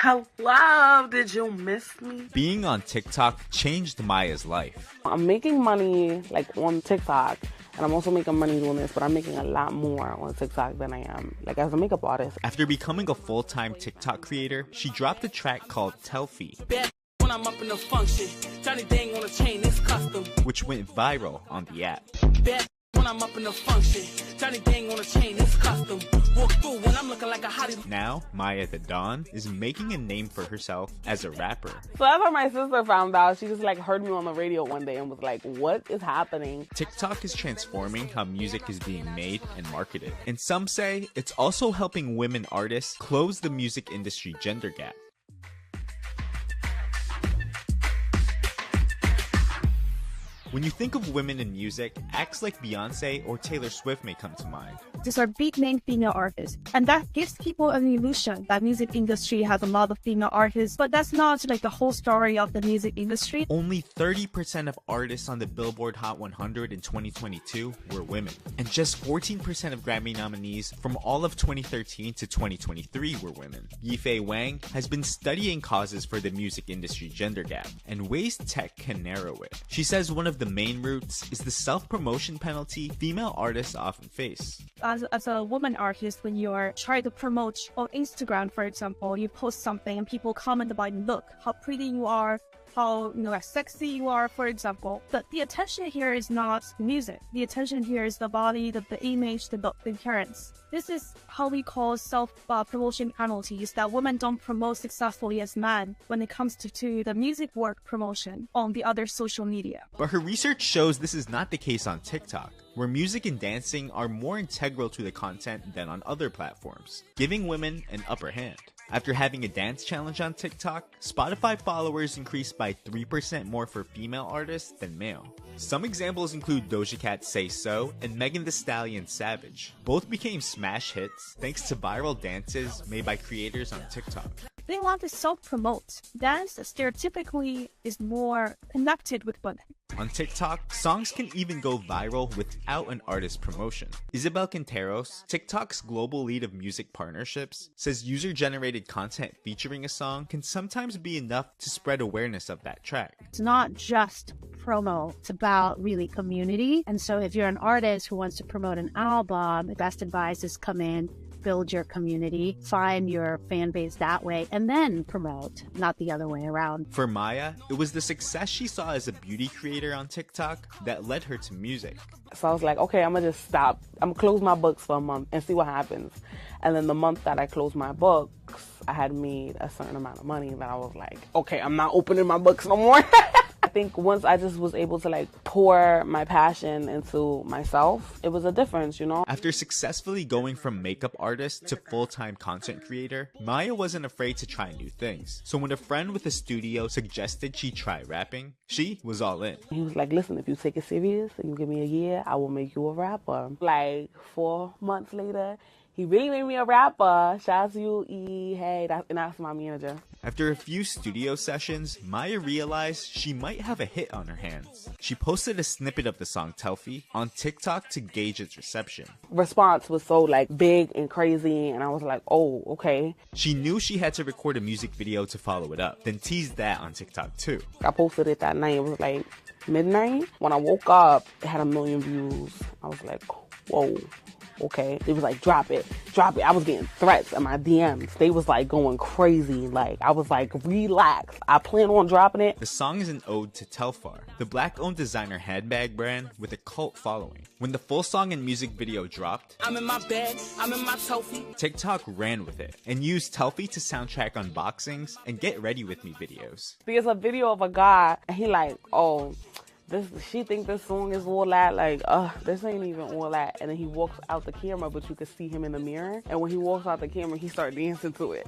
Hello, did you miss me? Being on TikTok changed Maya's life. I'm making money like on TikTok, and I'm also making money doing this, but I'm making a lot more on TikTok than I am like as a makeup artist. After becoming a full-time TikTok creator, she dropped a track called Telfie, when I'm up in the function, Johnny Dang on a chain, it's custom, which went viral on the app. When I'm up in the function, Johnny Dang on a chain, it's custom. Walk through when I'm looking like a hottie. Now, Maya the Dawn is making a name for herself as a rapper. So that's how my sister found out. She just like heard me on the radio one day and was like, what is happening? TikTok is transforming how music is being made and marketed. And some say it's also helping women artists close the music industry gender gap. When you think of women in music, acts like Beyonce or Taylor Swift may come to mind. These are big name female artists, and that gives people an illusion that music industry has a lot of female artists, but that's not like the whole story of the music industry. Only 30% of artists on the Billboard Hot 100 in 2022 were women, and just 14% of Grammy nominees from all of 2013 to 2023 were women. Yifei Wang has been studying causes for the music industry gender gap and ways tech can narrow it. She says one of the main roots is the self-promotion penalty female artists often face. As a woman artist, when you're trying to promote on Instagram, for example, you post something and people comment about, look, how pretty you are, how sexy you are, for example. But the attention here is not music. The attention here is the body, the image, the appearance. This is how we call self-promotion penalties, that women don't promote successfully as men when it comes to the music work promotion on the other social media. But her research shows this is not the case on TikTok, where music and dancing are more integral to the content than on other platforms, giving women an upper hand. After having a dance challenge on TikTok, Spotify followers increased by 3% more for female artists than male. Some examples include Doja Cat's Say So and Megan Thee Stallion's Savage. Both became smash hits thanks to viral dances made by creators on TikTok. They want to self-promote. Dance stereotypically is more connected with women. On TikTok, songs can even go viral without an artist promotion. Isabel Quinteros, TikTok's global lead of music partnerships, says user-generated content featuring a song can sometimes be enough to spread awareness of that track. It's not just promo, it's about really community. And so if you're an artist who wants to promote an album, the best advice is come in, build your community, find your fan base that way, and then promote, not the other way around. For Maya, it was the success she saw as a beauty creator on TikTok that led her to music. So I was like, okay, I'm gonna just stop. I'm gonna close my books for a month and see what happens. And then the month that I closed my books, I had made a certain amount of money that I was like, okay, I'm not opening my books no more. I think once I just was able to like pour my passion into myself, it was a difference, After successfully going from makeup artist to full-time content creator, Maya wasn't afraid to try new things. So when a friend with a studio suggested she try rapping, she was all in. He was like, listen, if you take it serious and you give me a year, I will make you a rapper. Like 4 months later, he really made me a rapper. Shout out to you, E. Hey, that's my manager. After a few studio sessions, Maya realized she might have a hit on her hands. She posted a snippet of the song Telfie on TikTok to gauge its reception. Response was so like big and crazy, and I was like, oh, okay. She knew she had to record a music video to follow it up, then teased that on TikTok too. I posted it that night. It was like midnight. When I woke up, it had 1 million views. I was like, whoa. Okay, it was like, drop it. I was getting threats in my DMs. They was like going crazy. Like, I was like, relax. I plan on dropping it. The song is an ode to Telfar, the black-owned designer handbag brand with a cult following. When the full song and music video dropped, I'm in my bed, I'm in my Telfie. TikTok ran with it and used Telfie to soundtrack unboxings and get ready with me videos. There's a video of a guy, and he like, oh, she think this song is all that, like, this ain't even all that. And then he walks out the camera, but you can see him in the mirror. And when he walks out the camera, he starts dancing to it.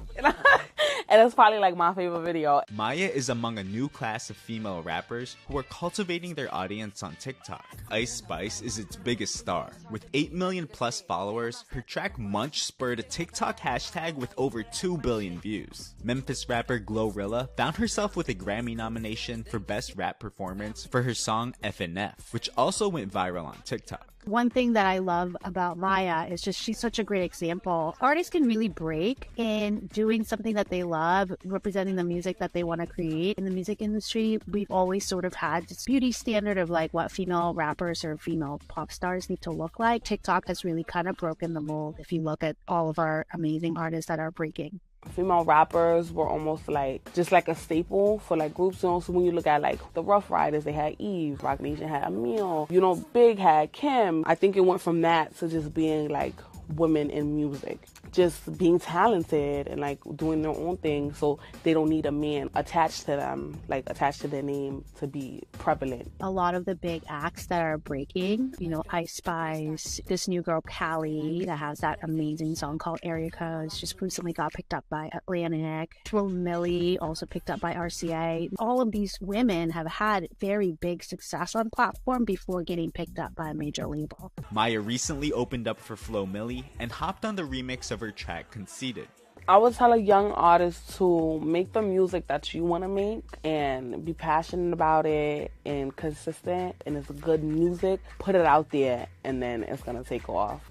And it's probably like my favorite video. Maya is among a new class of female rappers who are cultivating their audience on TikTok. Ice Spice is its biggest star. With 8 million plus followers, her track Munch spurred a TikTok hashtag with over 2 billion views. Memphis rapper Glorilla found herself with a Grammy nomination for Best Rap Performance for her song FNF, which also went viral on TikTok. One thing that I love about Maya is just she's such a great example. Artists can really break in doing something that they love, representing the music that they want to create. In the music industry, we've always sort of had this beauty standard of like what female rappers or female pop stars need to look like. TikTok has really kind of broken the mold if you look at all of our amazing artists that are breaking. Female rappers were almost like just like a staple for like groups. So when you look at like the Rough Riders, they had Eve, Rock Nation had Emil, you know, Big had Kim. I think it went from that to just being like women in music, just being talented and like doing their own thing, so they don't need a man attached to them, like attached to their name to be prevalent. A lot of the big acts that are breaking, you know, Ice Spice, this new girl Callie that has that amazing song called Area Codes just recently got picked up by Atlantic. Flo Milli also picked up by RCA. All of these women have had very big success on platform before getting picked up by a major label. Maya recently opened up for Flo Milli and hopped on the remix of her track Conceited. I would tell a young artist to make the music that you want to make and be passionate about it and consistent, and it's good music. Put it out there and then it's going to take off.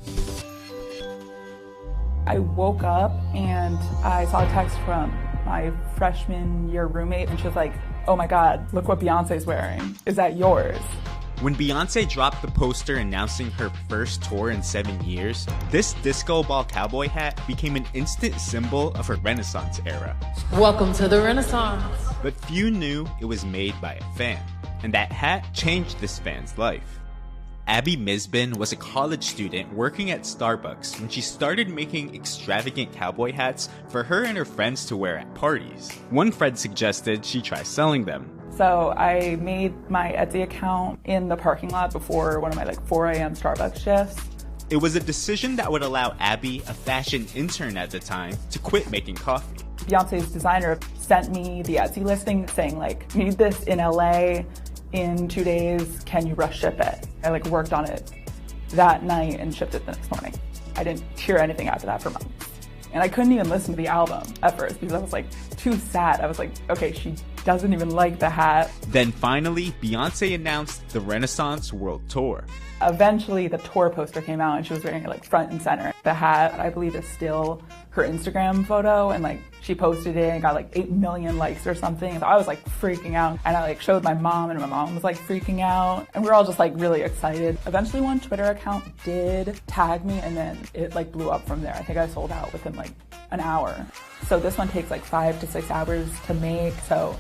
I woke up and I saw a text from my freshman year roommate and she was like, "Oh my God, look what Beyonce's wearing. Is that yours?" When Beyonce dropped the poster announcing her first tour in 7 years, this disco ball cowboy hat became an instant symbol of her Renaissance era. Welcome to the Renaissance. But few knew it was made by a fan, and that hat changed this fan's life. Abby Misbin was a college student working at Starbucks when she started making extravagant cowboy hats for her and her friends to wear at parties. One friend suggested she try selling them. So I made my Etsy account in the parking lot before one of my 4 a.m. Starbucks shifts. It was a decision that would allow Abby, a fashion intern at the time, to quit making coffee. Beyonce's designer sent me the Etsy listing saying need this in LA in 2 days, can you rush ship it? I worked on it that night and shipped it the next morning. I didn't hear anything after that for months. And I couldn't even listen to the album at first because I was too sad. I was okay, she doesn't even like the hat. Then finally, Beyonce announced the Renaissance World Tour. Eventually, the tour poster came out and she was wearing it front and center. The hat, I believe, is still her Instagram photo, and she posted it and got 8 million likes or something. So I was freaking out, and I showed my mom, and my mom was freaking out, and we were all just really excited. Eventually, one Twitter account did tag me, and then it blew up from there. I think I sold out within an hour. So this one takes 5 to 6 hours to make. So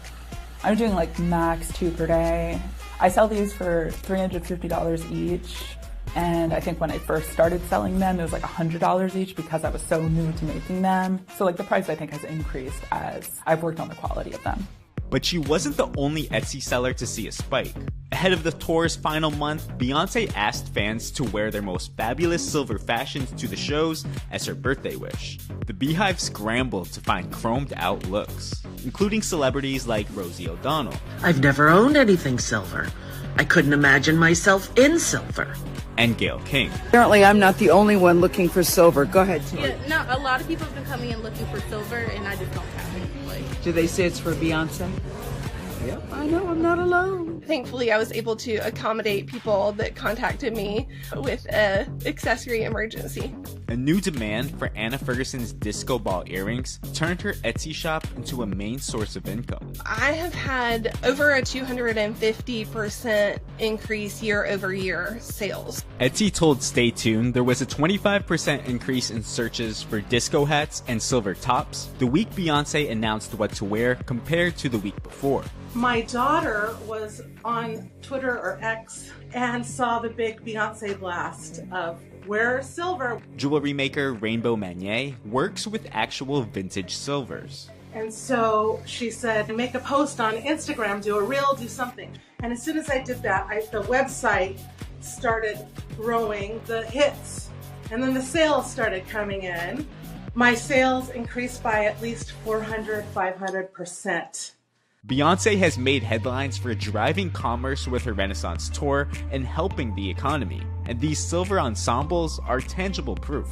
I'm doing max 2 per day. I sell these for $350 each. And I think when I first started selling them, it was $100 each because I was so new to making them. So the price I think has increased as I've worked on the quality of them. But she wasn't the only Etsy seller to see a spike. Ahead of the tour's final month, Beyonce asked fans to wear their most fabulous silver fashions to the shows as her birthday wish. The Beehive scrambled to find chromed out looks, including celebrities like Rosie O'Donnell. I've never owned anything silver. I couldn't imagine myself in silver. And Gayle King. Apparently I'm not the only one looking for silver. Go ahead, Tina. Yeah, no, a lot of people have been coming in looking for silver, and I just don't have it. Do they say it's for Beyonce? Yep, I know, I'm not alone. Thankfully, I was able to accommodate people that contacted me with an accessory emergency. A new demand for Anna Ferguson's disco ball earrings turned her Etsy shop into a main source of income. I have had over a 250% increase year-over-year sales. Etsy told Stay Tuned there was a 25% increase in searches for disco hats and silver tops the week Beyonce announced what to wear compared to the week before. My daughter was on Twitter or X and saw the big Beyonce blast of wear silver. Jewelry maker Rainbow Manier works with actual vintage silvers. And so she said, make a post on Instagram, do a reel, do something. And as soon as I did that, the website started growing, the hits, and then the sales started coming in. My sales increased by at least 400-500%. Beyonce has made headlines for driving commerce with her Renaissance tour and helping the economy, and these silver ensembles are tangible proof.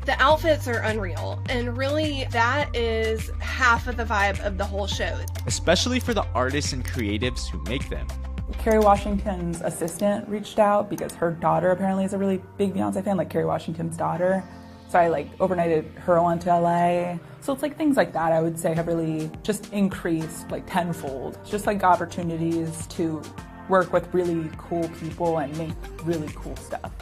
The outfits are unreal, and really that is half of the vibe of the whole show. Especially for the artists and creatives who make them. Kerry Washington's assistant reached out because her daughter apparently is a really big Beyonce fan, like Kerry Washington's daughter. So I like overnighted her onto LA. So it's like things like that I would say have really just increased like tenfold. It's just like opportunities to work with really cool people and make really cool stuff.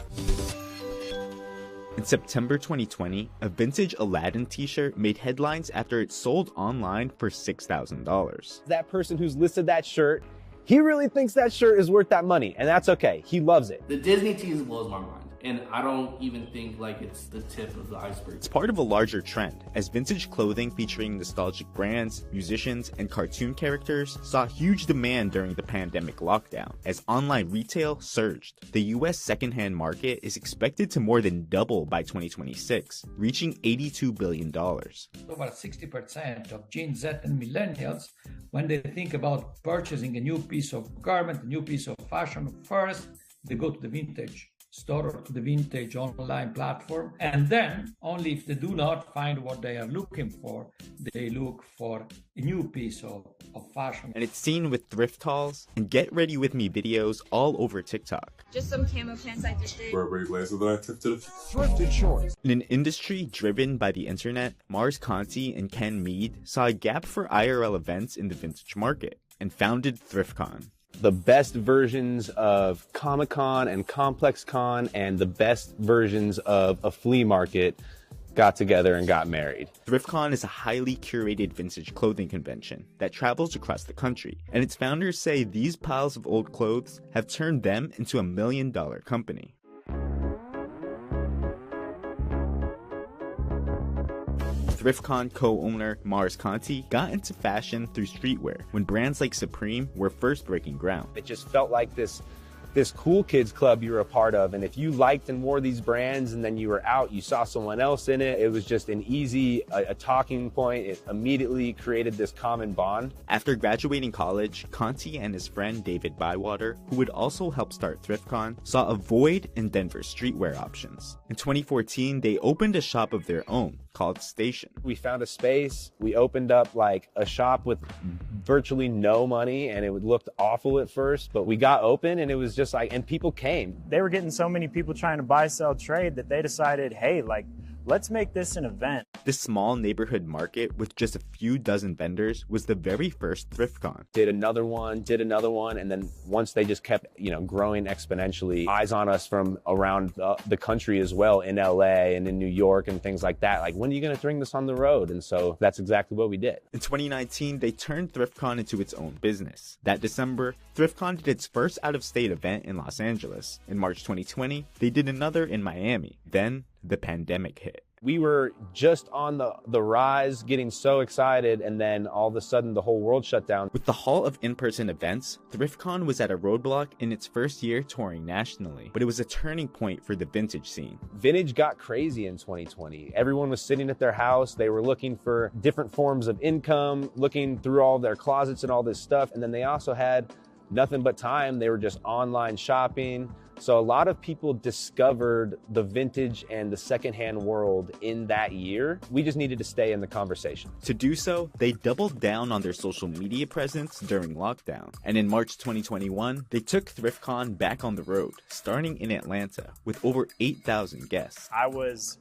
In September 2020, a vintage Aladdin t-shirt made headlines after it sold online for $6,000. That person who's listed that shirt, he really thinks that shirt is worth that money, and that's okay. He loves it. The Disney tease blows my mind, and I don't even think like it's the tip of the iceberg. It's part of a larger trend, as vintage clothing featuring nostalgic brands, musicians, and cartoon characters saw huge demand during the pandemic lockdown, as online retail surged. The US secondhand market is expected to more than double by 2026, reaching $82 billion. Over 60% of Gen Z and millennials, when they think about purchasing a new piece of garment, a new piece of fashion, first they go to the vintage store or to the vintage online platform, and then only if they do not find what they are looking for, they look for a new piece of fashion. And it's seen with thrift hauls and get ready with me videos all over TikTok. Just some camo pants I thrifted. Burberry blazer that I thrifted. Thrifted shorts. In an industry driven by the internet, Mars Conti and Ken Mead saw a gap for IRL events in the vintage market and founded Thriftcon. The best versions of Comic-Con and ComplexCon and the best versions of a flea market got together and got married. Thriftcon is a highly curated vintage clothing convention that travels across the country, and its founders say these piles of old clothes have turned them into $1 million company. Thriftcon co-owner Mars Conti got into fashion through streetwear when brands like Supreme were first breaking ground. It just felt like this cool kids club you were a part of, and if you liked and wore these brands and then you were out, you saw someone else in it, it was just an easy a talking point. It immediately created this common bond. After graduating college, Conti and his friend David Bywater, who would also help start Thriftcon, saw a void in Denver's streetwear options. In 2014, they opened a shop of their own called Station. We found a space, we opened up like a shop with virtually no money, and it looked awful at first, but we got open and it was just like, and people came. They were getting so many people trying to buy, sell, trade that they decided, hey, like, let's make this an event. This small neighborhood market with just a few dozen vendors was the very first Thriftcon. Did another one, and then once they just kept, growing exponentially, eyes on us from around the country as well, in LA and in New York and things like that. Like, when are you going to bring this on the road? And so that's exactly what we did. In 2019, they turned Thriftcon into its own business. That December, Thriftcon did its first out-of-state event in Los Angeles. In March 2020, they did another in Miami. Then the pandemic hit. We were just on the rise, getting so excited, and then all of a sudden the whole world shut down. With the halt of in-person events, Thriftcon was at a roadblock in its first year touring nationally, but it was a turning point for the vintage scene. Vintage got crazy in 2020. Everyone was sitting at their house, they were looking for different forms of income, looking through all their closets and all this stuff, and then they also had nothing but time. They were just online shopping. So a lot of people discovered the vintage and the secondhand world in that year. We just needed to stay in the conversation. To do so, they doubled down on their social media presence during lockdown. And in March 2021, they took Thriftcon back on the road, starting in Atlanta with over 8,000 guests. I was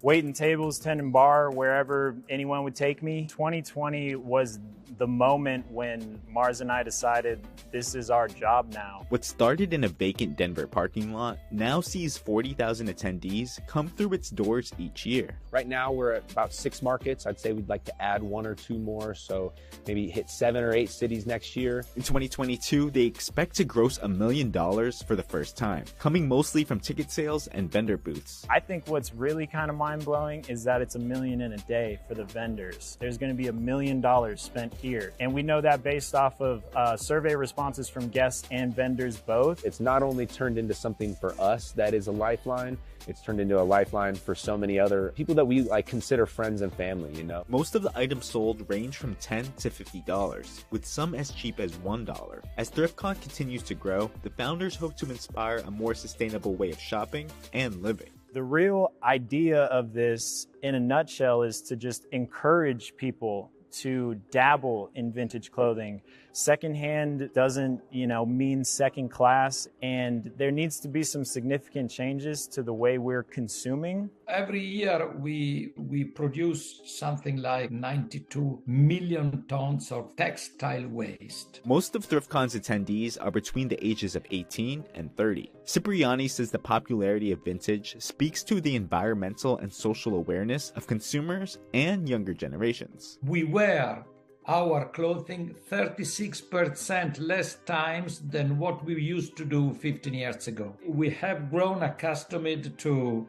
waiting tables, tending bar, wherever anyone would take me. 2020 was the moment when Mars and I decided this is our job now. What started in a vacant Denver parking lot now sees 40,000 attendees come through its doors each year. Right now we're at about 6 markets. I'd say we'd like to add 1 or 2 more, so maybe hit 7 or 8 cities next year. In 2022, they expect to gross $1 million for the first time, coming mostly from ticket sales and vendor booths. I think what's really kind of mind-blowing is that it's $1 million in a day for the vendors. There's going to be $1 million spent here. And we know that based off of survey responses from guests and vendors both. It's not only turned into something for us that is a lifeline, it's turned into a lifeline for so many other people that we consider friends and family, Most of the items sold range from $10 to $50, with some as cheap as $1. As Thriftcon continues to grow, the founders hope to inspire a more sustainable way of shopping and living. The real idea of this, in a nutshell, is to just encourage people to dabble in vintage clothing. Secondhand doesn't, mean second class, and there needs to be some significant changes to the way we're consuming. Every year we produce something like 92 million tons of textile waste. Most of Thriftcon's attendees are between the ages of 18 and 30. Cipriani says the popularity of vintage speaks to the environmental and social awareness of consumers and younger generations. We wear our clothing 36% less times than what we used to do 15 years ago. We have grown accustomed to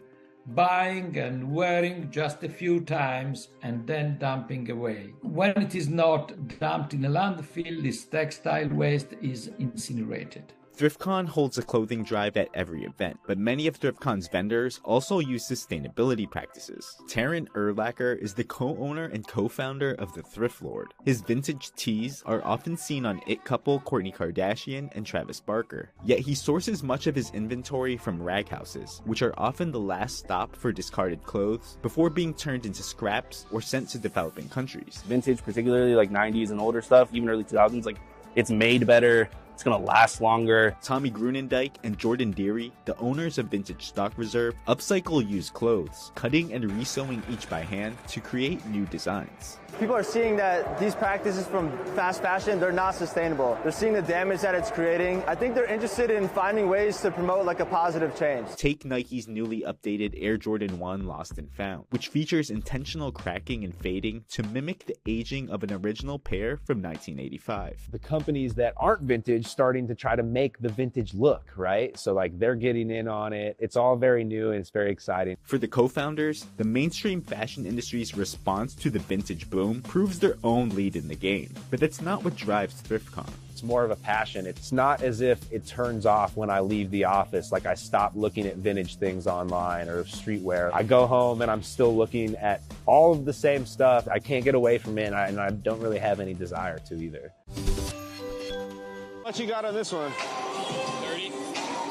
buying and wearing just a few times and then dumping away. When it is not dumped in a landfill, this textile waste is incinerated. Thriftcon holds a clothing drive at every event, but many of Thriftcon's vendors also use sustainability practices. Taryn Erlacher is the co-owner and co-founder of the Thrift Lord. His vintage tees are often seen on It couple Kourtney Kardashian and Travis Barker. Yet he sources much of his inventory from rag houses, which are often the last stop for discarded clothes before being turned into scraps or sent to developing countries. Vintage, particularly like 90s and older stuff, even early 2000s, like it's made better. It's going to last longer. Tommy Grunendijk and Jordan Deary, the owners of Vintage Stock Reserve, upcycle used clothes, cutting and resewing each by hand to create new designs. People are seeing that these practices from fast fashion, they're not sustainable. They're seeing the damage that it's creating. I think they're interested in finding ways to promote like a positive change. Take Nike's newly updated Air Jordan 1 Lost and Found, which features intentional cracking and fading to mimic the aging of an original pair from 1985. The companies that aren't vintage starting to try to make the vintage look, right? So like they're getting in on it. It's all very new and it's very exciting. For the co-founders, the mainstream fashion industry's response to the vintage boom proves their own lead in the game. But that's not what drives Thriftcon. It's more of a passion. It's not as if it turns off when I leave the office, like I stop looking at vintage things online or streetwear. I go home and I'm still looking at all of the same stuff. I can't get away from it, and I don't really have any desire to either. What you got on this one? 30.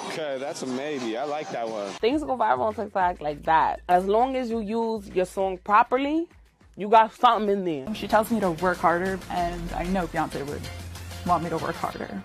Okay, that's a maybe. I like that one. Things go viral on TikTok like that. As long as you use your song properly, you got something in there. She tells me to work harder, and I know Beyonce would want me to work harder.